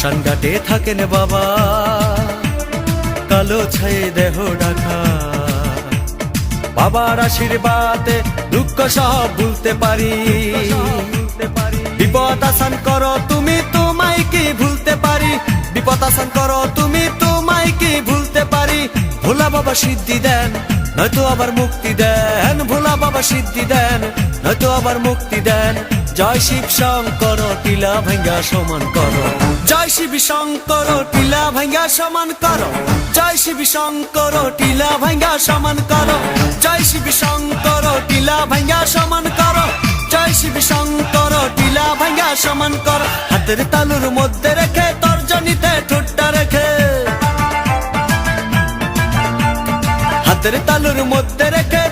শ্মশান ঘাটে থাকেন বাবা, কালো ছায়ে দেহ ঢাকা। বাবার আশীর্বাদে দুঃখ সব ভুলতে পারি। বিপদ আসান করো তুমি, তোমায় কি ভুলতে পারি। বিপদ আসান করো তুমি, তোমায় কি ভুলতে পারি। ভোলা বাবা সিদ্ধি দেন, নয়তো আবার মুক্তি দেন। ভোলা বাবা সিদ্ধি দেন, নয়তো আবার মুক্তি দেন। জয় শিব শঙ্কর টিলা ভাঙ্গা সমান করো। জয় শিব শঙ্কর টিলা ভাঙ্গা সমান করো। জয় শিব শঙ্কর টিলা ভাঙ্গা সমান করো। জয় শিব শঙ্কর টিলা ভাঙ্গা সমান করো। জয় শিব শঙ্কর টিলা ভাঙ্গা সমান করো। হাতের তালুর মধ্যে রেখে তর্জনীতে ঠোঁটটা রেখে, হাতের তালুর মধ্যে রেখে